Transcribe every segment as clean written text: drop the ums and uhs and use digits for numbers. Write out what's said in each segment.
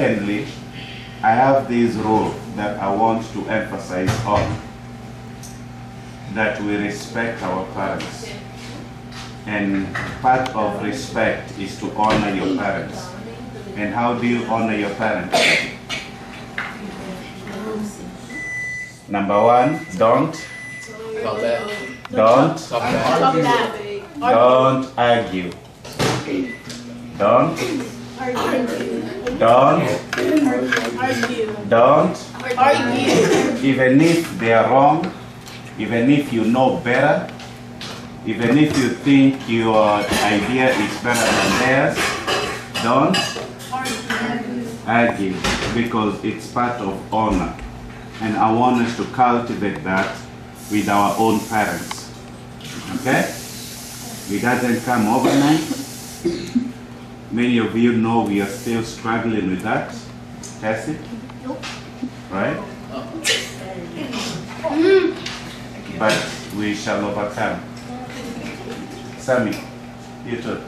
Secondly, I have this rule that I want to emphasize on, that we respect our parents. And part of respect is to honor your parents. And how do you honor your parents? Number one, don't argue. Don't argue. Even if they are wrong, even if you know better, even if you think your idea is better than theirs, don't argue, because it's part of honor. And I want us to cultivate that with our own parents. Okay? It doesn't come overnight. Many of you know we are still struggling with that. Tessie? Nope. Right? But we shall overcome. Sammy, you too.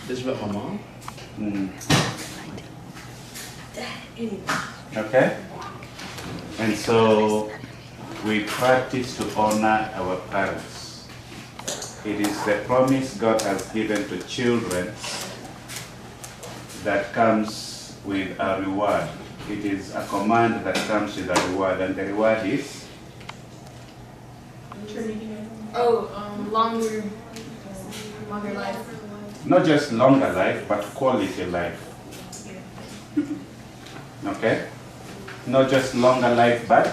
This is about my mom? Okay? And so we practice to honor our parents. It is the promise God has given to children that comes with a reward. It is a command that comes with a reward, and the reward is? Longer life. Not just longer life, but quality life. Okay? Not just longer life, but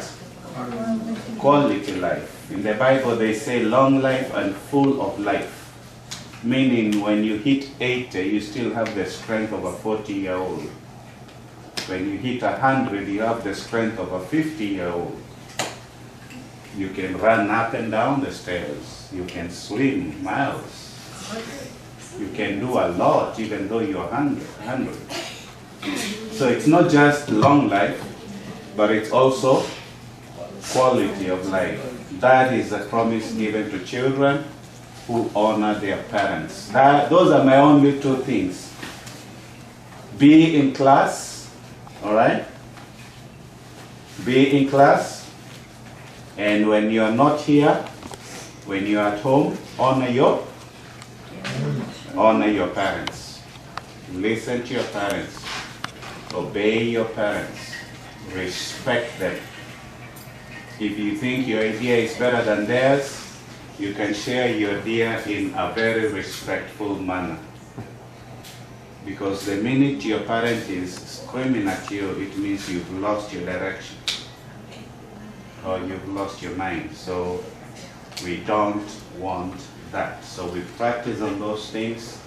quality life. In the Bible, they say long life and full of life. Meaning, when you hit 80, you still have the strength of a 40-year-old. When you hit 100, you have the strength of a 50-year-old. You can run up and down the stairs. You can swim miles. You can do a lot, even though you're 100. So it's not just long life, but it's also quality of life. That is a promise given to children who honor their parents. Those are my only two things. Be in class, all right? Be in class. And when you're not here, when you're at home, honor your parents. Listen to your parents. Obey your parents. Respect them. If you think your idea is better than theirs, you can share your idea in a very respectful manner. Because the minute your parent is screaming at you, it means you've lost your direction. Or you've lost your mind. So we don't want that. So we practice on those things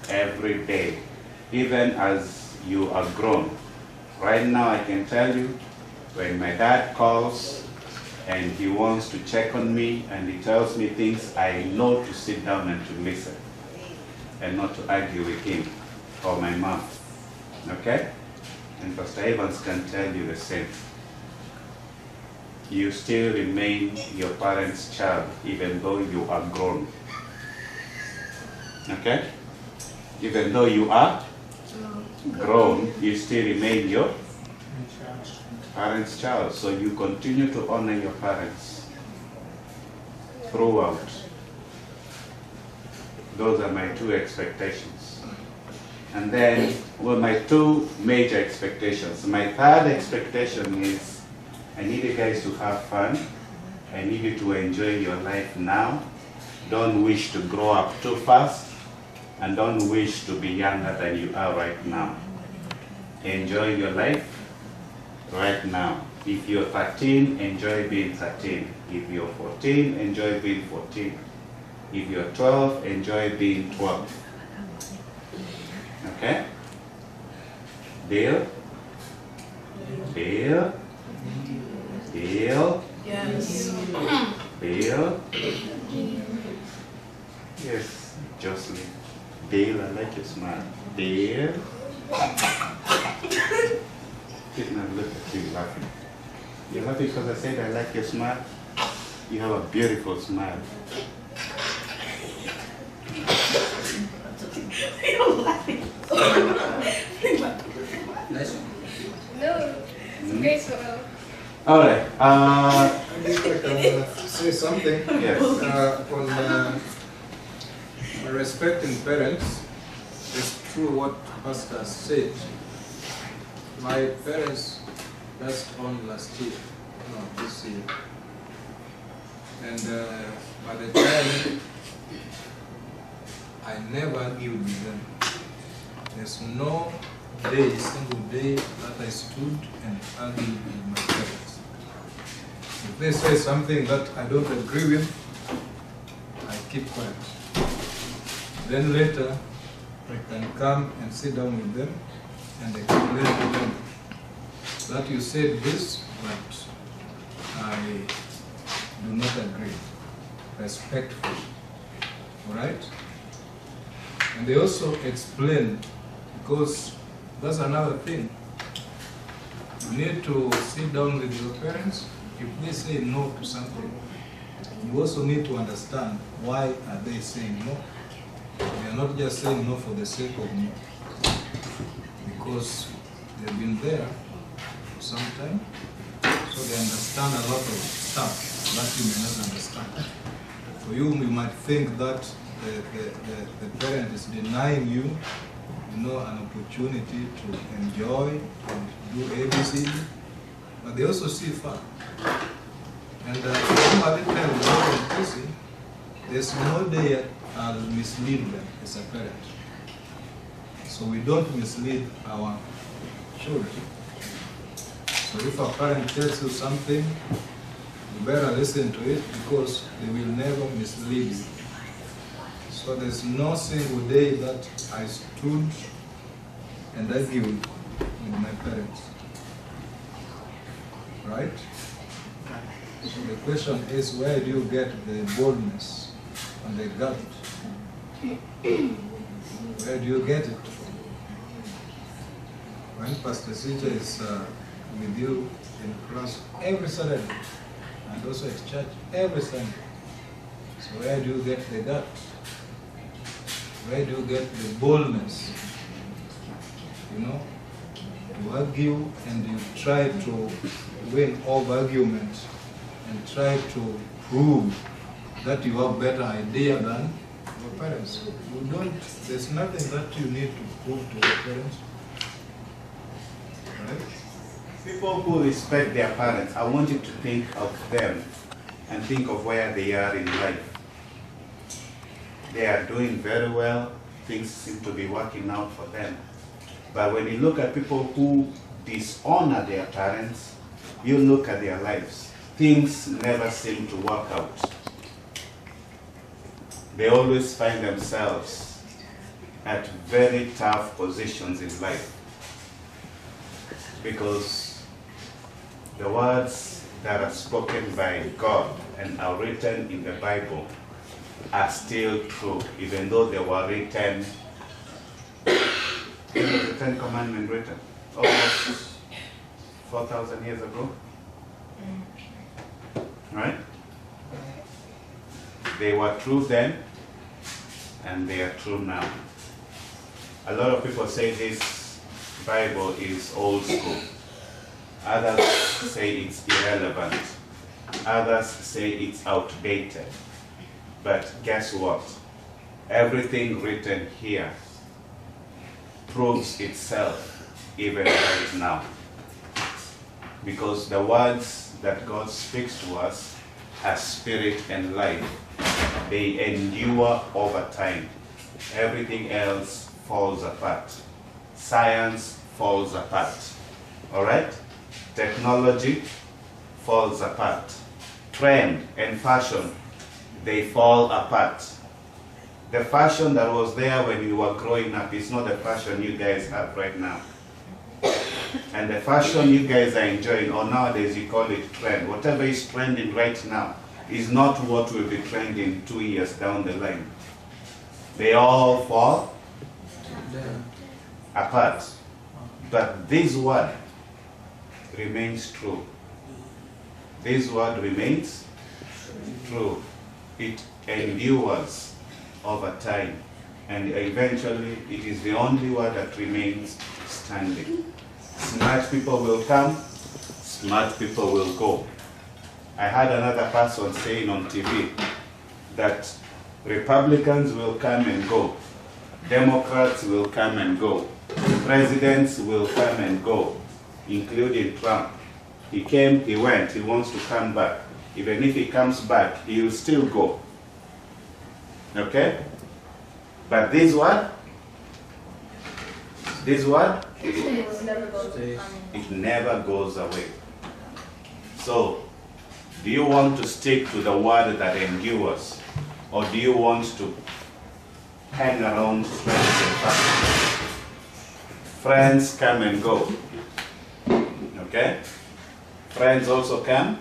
every day, even as you are grown. Right now I can tell you, when my dad calls and he wants to check on me and he tells me things, I know to sit down and to listen and not to argue with him or my mom. Okay? And Pastor Evans can tell you the same. You still remain your parents' child, even though you are grown. Okay? Even though you are grown, you still remain your parents' child. So you continue to honor your parents throughout. Those are my two expectations. And then, well, my two major expectations. My third expectation is, I need you guys to have fun. I need you to enjoy your life now. Don't wish to grow up too fast, and don't wish to be younger than you are right now. Enjoy your life right now. If you're 13, enjoy being 13. If you're 14, enjoy being 14. If you're 12, enjoy being 12. Okay? Deal? Deal? Deal? Yes. Deal? Yes, Jocelyn. Deal, I like your smile. Deal? Did not look at you laughing. You're laughing because I said I like your smile? You have a beautiful smile. You're laughing. All right. If I can say something Yes. on respecting parents, it's true what Pastor said. My parents passed on last year, no, this year. And by the time I never argued with them. There's no day, single day that I stood and argued with my parents. If they say something that I don't agree with, I keep quiet. Then later, I can come and sit down with them and explain to them that you said this, but I do not agree. Respectful. Alright? And they also explain, because that's another thing. You need to sit down with your parents. If they say no to something, you also need to understand why are they saying no. They are not just saying no for the sake of no, because they've been there for some time, so they understand a lot of stuff that you may not understand. For you, you might think that the parent is denying you, an opportunity to enjoy and do ABC, but they also see far. And somebody tells them, there's no day I'll mislead them as a parent. So we don't mislead our children. So if a parent tells you something, you better listen to it, because they will never mislead you. So there's no single day that I stood and argued with my parents. Right? So the question is, where do you get the boldness and the gut? Where do you get it? When Pastor Sija is with you in class every Saturday, and also at church every Sunday. So where do you get the gut? Where do you get the boldness? To argue, and you try to win over arguments and try to prove that you have better idea than your parents. There's nothing that you need to prove to your parents. Right? People who respect their parents, I want you to think of them and think of where they are in life. They are doing very well. Things seem to be working out for them. But when you look at people who dishonor their parents, you look at their lives. Things never seem to work out. They always find themselves at very tough positions in life, because the words that are spoken by God and are written in the Bible are still true, even though they were written. When was the Ten Commandments written? Almost 4,000 years ago. Right? They were true then, and they are true now. A lot of people say this Bible is old school. Others say it's irrelevant. Others say it's outdated. But guess what? Everything written here proves itself even right now. Because the words that God speaks to us are spirit and life. They endure over time. Everything else falls apart. Science falls apart. All right? Technology falls apart. Trend and fashion, they fall apart. The fashion that was there when you were growing up is not the fashion you guys have right now. And the fashion you guys are enjoying, or nowadays you call it trend, whatever is trending right now is not what will be trending 2 years down the line. They all fall apart. But this word remains true. This word remains true. It endures over time. And eventually it is the only word that remains standing. Smart people will come, smart people will go. I had another person saying on TV that Republicans will come and go, Democrats will come and go, presidents will come and go, including Trump. He came, he went, he wants to come back. Even if he comes back, he will still go. Okay? But this what? This what? It never goes away. So, do you want to stick to the word that endures? Or do you want to hang around friends and family? Friends come and go. Okay? Friends also come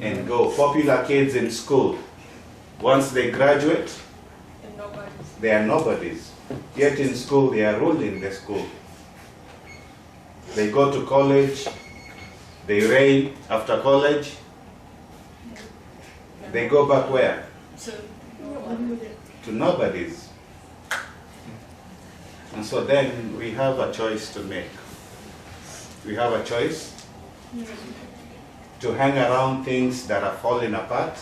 and go. Popular kids in school, once they graduate, they are nobodies. Yet in school, they are ruling the school. They go to college, they reign after college, they go back where? To nobodies. And so then we have a choice to make. We have a choice to hang around things that are falling apart,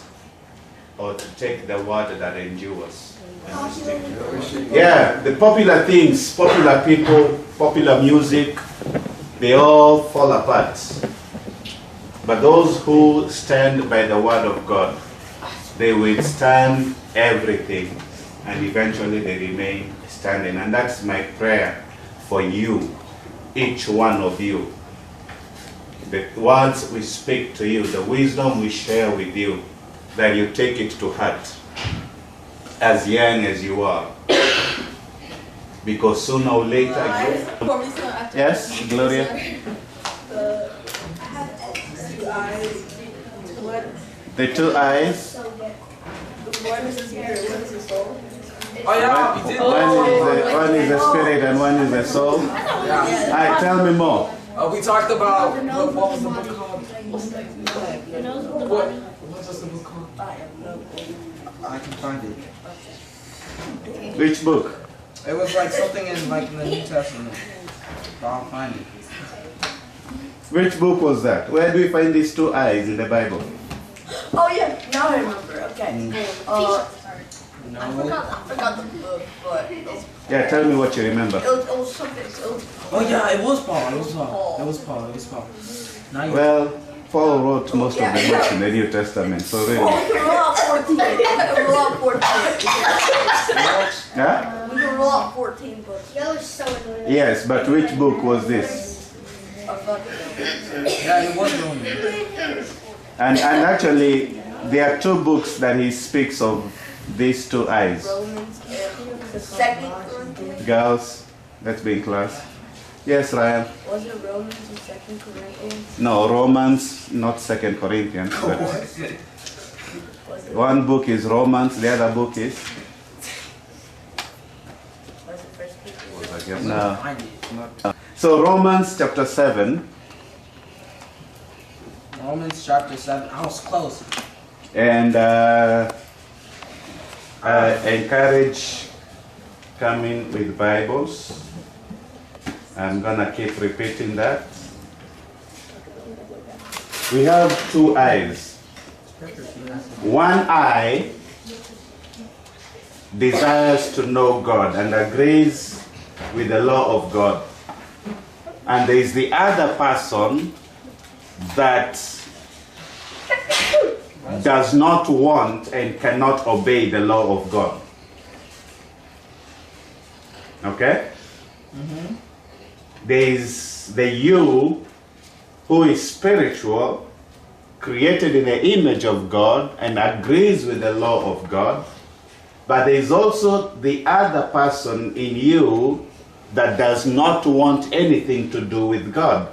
or to take the word that endures. And we stick to it. Yeah, the popular things, popular people, popular music, they all fall apart. But those who stand by the word of God, they withstand everything, and eventually they remain standing. And that's my prayer for you, each one of you. The words we speak to you, the wisdom we share with you, that you take it to heart as young as you are. Because sooner or later, yes, Gloria? The two eyes. One is the spirit, one is the soul. Oh yeah, we did. One is the spirit and one is the soul. Yeah. Alright, tell me more. We talked about what was the book called? What was the book called? I can find it. Which book? It was like something in like the New Testament. But I'll find it. Which book was that? Where do we find these two eyes in the Bible? Oh yeah, now I remember. Okay. I No. forgot the book, but it was, Yeah, tell me what you remember. it was something. It was, Oh yeah, it was Paul. It was Paul. It was Paul. It was Paul. Now you. Well, Paul wrote most of the books in the New Testament, so really. we can roll out 14. We can roll out 14. Yeah? We can roll out 14 books. Yes, but which book was this? I fucking know. Yeah, it was Roman. And actually, there are two books that he speaks of these two eyes. Romans and the second Corinthians. Girls, let's be in class. Yes, Ryan. Was it Romans and second Corinthians? No, Romans, not 2 Corinthians. But Was it one book is Romans, the other book is? First Peter? No. Find it. So Romans chapter 7, Romans chapter 7. I was close. and I encourage coming with Bibles. I'm gonna keep repeating that. We have two eyes. One eye desires to know God and agrees with the law of God. And there is the other person that does not want and cannot obey the law of God. Okay? There is the you who is spiritual, created in the image of God and agrees with the law of God. But there is also the other person in you that does not want anything to do with God.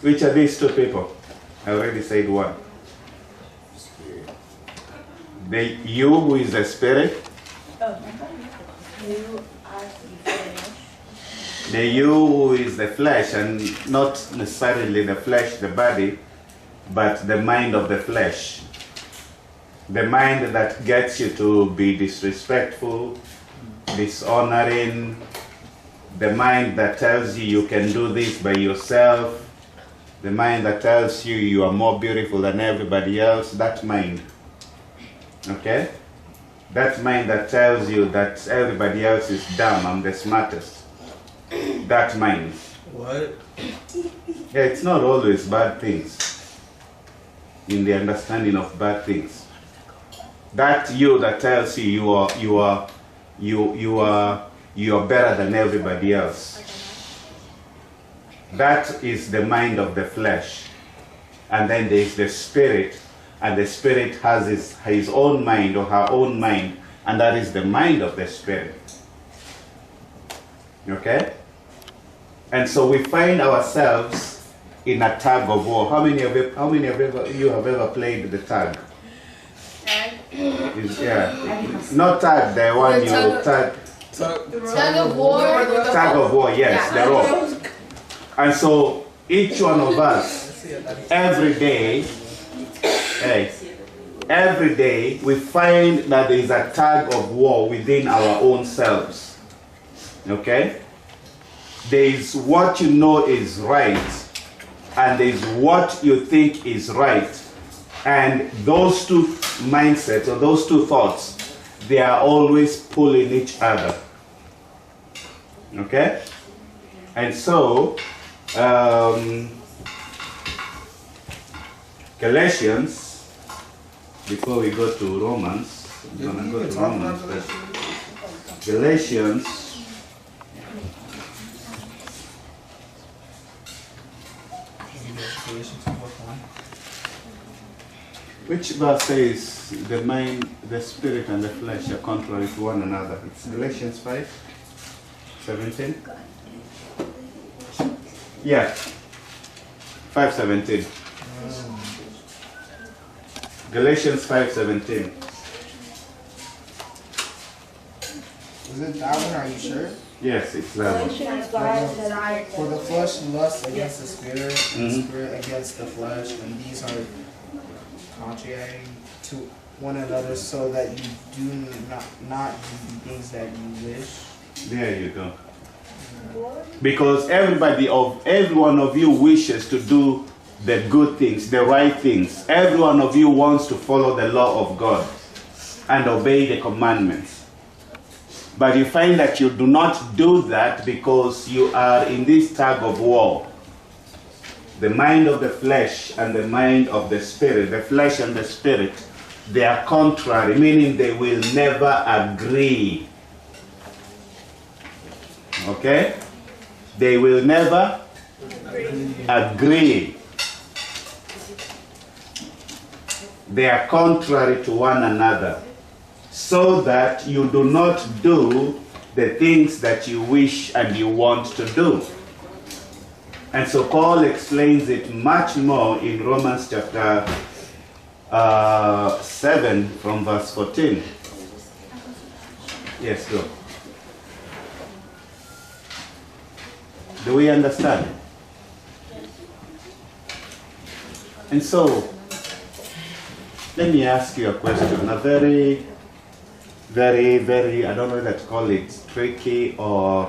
Which are these two people? I already said one. The you who is the spirit, You are the flesh. the you who is the flesh, and not necessarily the flesh, the body, but the mind of the flesh. The mind that gets you to be disrespectful, dishonoring, the mind that tells you you can do this by yourself, the mind that tells you you are more beautiful than everybody else, that mind. Okay? That mind that tells you that everybody else is dumb, I'm the smartest. That mind. What? Yeah, it's not always bad things in the understanding of bad things. That you that tells you you are better than everybody else. That is the mind of the flesh. And then there is the spirit, and the spirit has his own mind or her own mind, and that is the mind of the spirit. Okay? And so we find ourselves in a tug of war. How many of you have ever played the tug? Yeah. Not tag, the one you tag. Tug of war. Tag of war, yes, the rope. And so each one of us, every day, we find that there is a tag of war within our own selves. Okay? There is what you know is right, and there is what you think is right. And those two mindsets, or those two thoughts, they are always pulling each other. Okay? And so, Galatians, before we go to Romans, I'm going to go to Romans, but Galatians, which verse says the mind, the spirit, and the flesh are contrary to one another? It's Galatians 5:17. Yeah, 5:17. Galatians 5:17. Is it that one? Are you sure? Yes, it's that one. For the flesh lusts against the spirit, and the spirit against the flesh, and these are contrary to one another, so that you do not do the things that you wish. There you go. Because every one of you wishes to do the good things, the right things. Every one of you wants to follow the law of God and obey the commandments. But you find that you do not do that because you are in this tug of war. The mind of the flesh and the mind of the spirit, the flesh and the spirit, they are contrary, meaning they will never agree. Okay? They will never agree. They are contrary to one another, so that you do not do the things that you wish and you want to do. And so Paul explains it much more in Romans chapter 7 from verse 14. Yes, go. Do we understand? And so, let me ask you a question, a very, I don't know whether to call it tricky or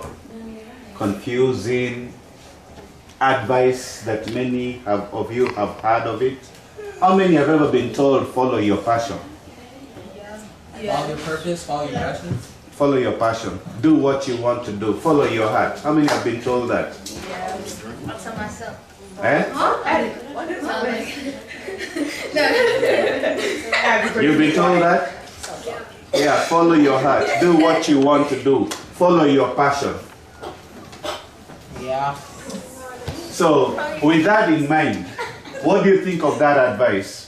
confusing advice that many of you have heard of it. How many have ever been told, follow your passion? Follow your purpose, follow your passion. Follow your passion. Do what you want to do. Follow your heart. How many have been told that? I'll tell myself. You've been told that? Yeah, follow your heart. Do what you want to do. Follow your passion. Yeah. So, with that in mind, what do you think of that advice?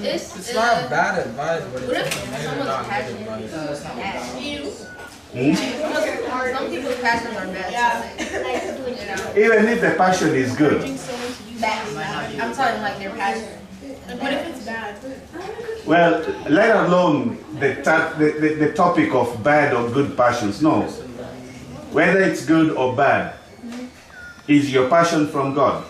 It's not bad advice, but What if it's maybe someone's not good passionate? advice. Some people's passions are bad. Even if the passion is good. I'm talking like their passion. What if it's bad? Well, let alone the topic of bad or good passions. No. Whether it's good or bad, is your passion from God?